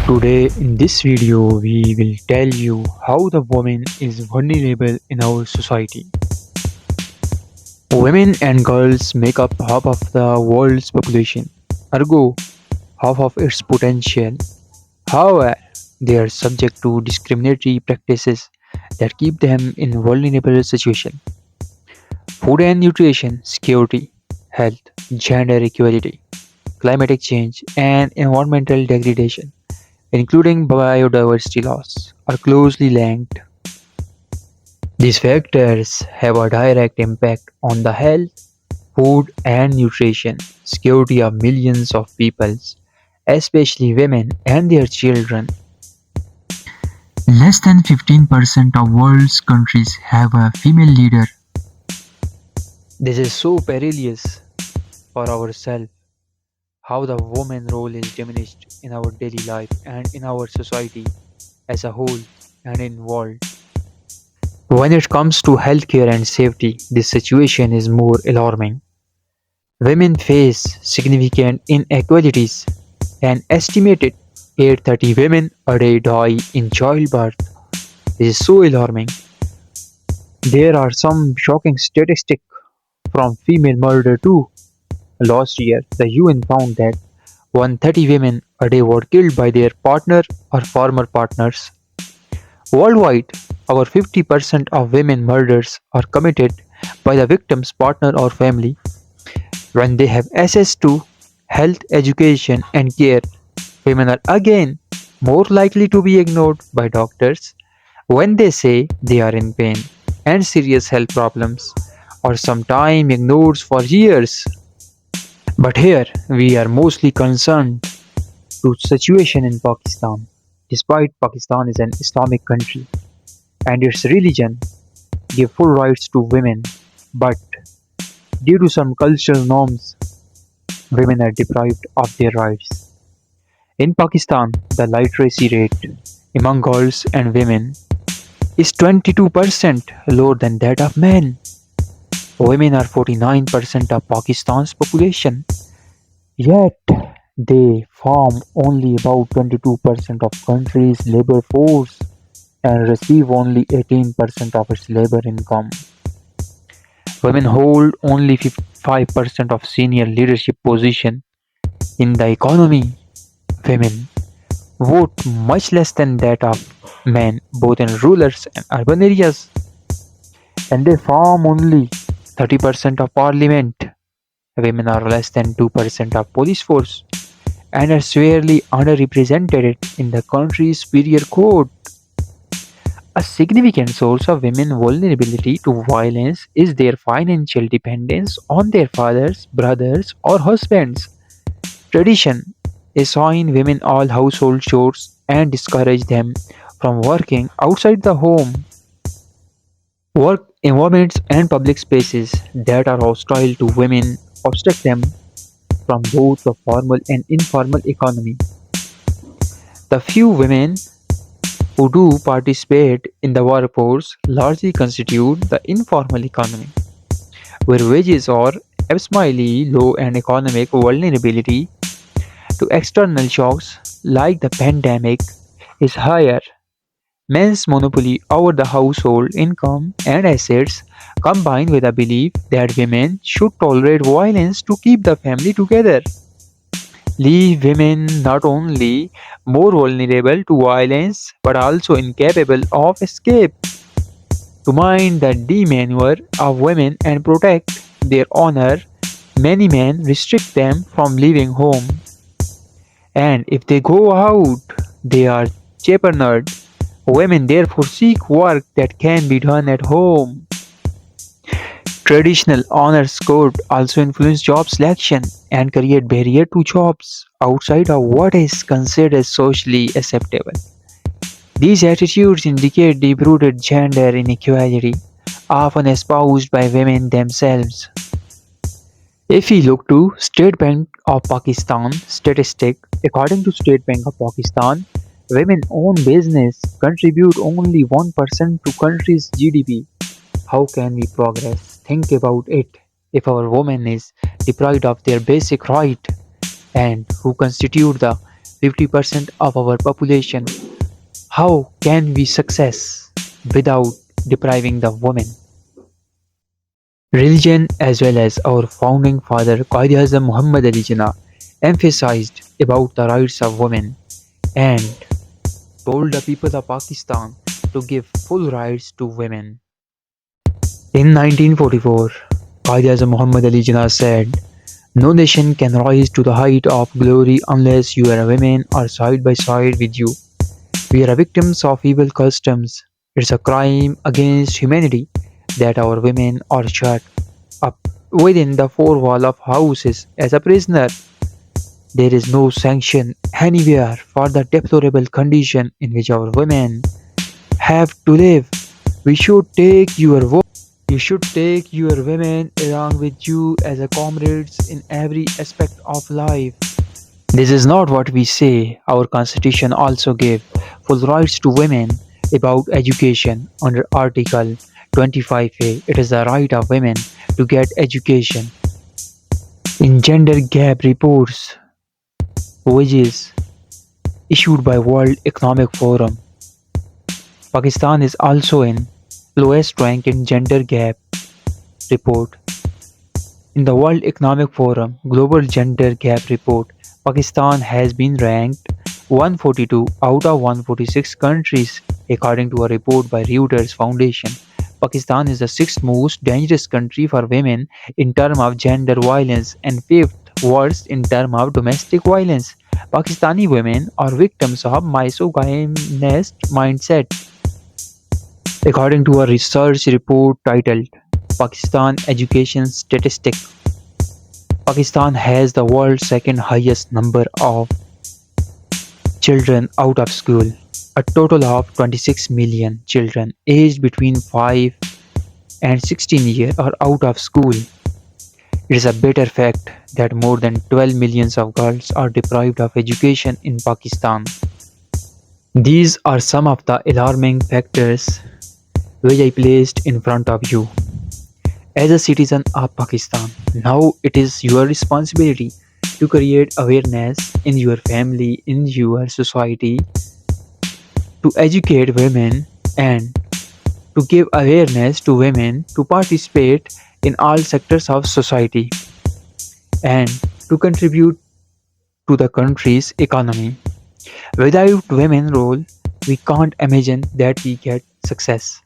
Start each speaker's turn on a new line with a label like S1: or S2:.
S1: Today in this video we will tell you how the woman is vulnerable in our society. Women and girls make up half of the world's population, ergo half of its potential. However, they are subject to discriminatory practices that keep them in vulnerable situations. Food and nutrition, security, health, gender equality, climatic change, and environmental degradation, including biodiversity loss, are closely linked. These factors have a direct impact on the health, food and nutrition security of millions of peoples, especially women and their children. Less than 15% of world's countries have a female leader. This is so perilous for ourselves, how the woman role is diminished in our daily life and in our society as a whole and in world. When it comes to healthcare and safety, this situation is more alarming. Women face significant inequalities. An estimated 830 women a day die in childbirth. This is so alarming. There are some shocking statistics from female murder too. Last year, the UN found that 130 women a day were killed by their partner or former partners. Worldwide, over 50% of women murders are committed by the victim's partner or family. When they have access to health, education, and care, women are again more likely to be ignored by doctors when they say they are in pain and serious health problems, or sometimes ignored for years. But here we are mostly concerned to situation in Pakistan. Despite Pakistan is an Islamic country and its religion give full rights to women, but due to some cultural norms, women are deprived of their rights. In Pakistan, the literacy rate among girls and women is 22% lower than that of men. Women are 49% of Pakistan's population, yet they form only about 22% of country's labor force and receive only 18% of its labor income. Women hold only 5% of senior leadership position in the economy. Women vote much less than that of men both in rural and urban areas, and they form only 30% of parliament. Women are less than 2% of police force and are severely underrepresented in the country's superior court. A significant source of women vulnerability to violence is their financial dependence on their fathers, brothers, or husbands. Tradition assign women all household chores and discourage them from working outside the home. Work environments and public spaces that are hostile to women obstruct them from both the formal and informal economy. The few women who do participate in the workforce largely constitute the informal economy, where wages are abysmally low and economic vulnerability to external shocks like the pandemic is higher. Men's monopoly over the household income and assets, combined with a belief that women should tolerate violence to keep the family together, leave women not only more vulnerable to violence but also incapable of escape. To mind the demeanor of women and protect their honor, many men restrict them from leaving home, and if they go out, they are chaperoned. Women therefore seek work that can be done at home. Traditional honors code also influence job selection and create barrier to jobs outside of what is considered socially acceptable. These attitudes indicate deep-rooted gender inequality, often espoused by women themselves. If we look to State Bank of Pakistan statistic, according to State Bank of Pakistan, women-owned business contribute only 1% to country's GDP. How can we progress? Think about it. If our woman is deprived of their basic right and who constitute the 50% of our population. How can we success without depriving the women? Religion as well as our founding father Quaid Muhammad Ali Jinnah emphasized about the rights of women and told the people of Pakistan to give full rights to women. In 1944, Quaid Muhammad Ali Jinnah said, "No nation can rise to the height of glory unless your women are side by side with you. We are victims of evil customs. It's a crime against humanity that our women are shut up within the four walls of houses as a prisoner. There is no sanction anywhere for the deplorable condition in which our women have to live. We should take your wo- You should take your women along with you as a comrades in every aspect of life." This is not what we say. Our constitution also gave full rights to women about education under Article 25A. It is the right of women to get education. In gender gap reports, which is issued by World Economic Forum, Pakistan is also in lowest rank in gender gap report. In the World Economic Forum Global Gender Gap Report, Pakistan has been ranked 142 out of 146 countries, according to a report by Reuters Foundation. Pakistan is the sixth most dangerous country for women in terms of gender violence and fifth worst in terms of domestic violence. Pakistani women are victims of misogynist mindset, according to a research report titled Pakistan Education Statistic. Pakistan has the world's second highest number of children out of school. A total of 26 million children aged between 5 and 16 years are out of school. It is a bitter fact that more than 12 millions of girls are deprived of education in Pakistan. These are some of the alarming factors which I placed in front of you. As a citizen of Pakistan, now it is your responsibility to create awareness in your family, in your society, to educate women and to give awareness to women to participate in all sectors of society and to contribute to the country's economy. Without women role, we can't imagine that we get success.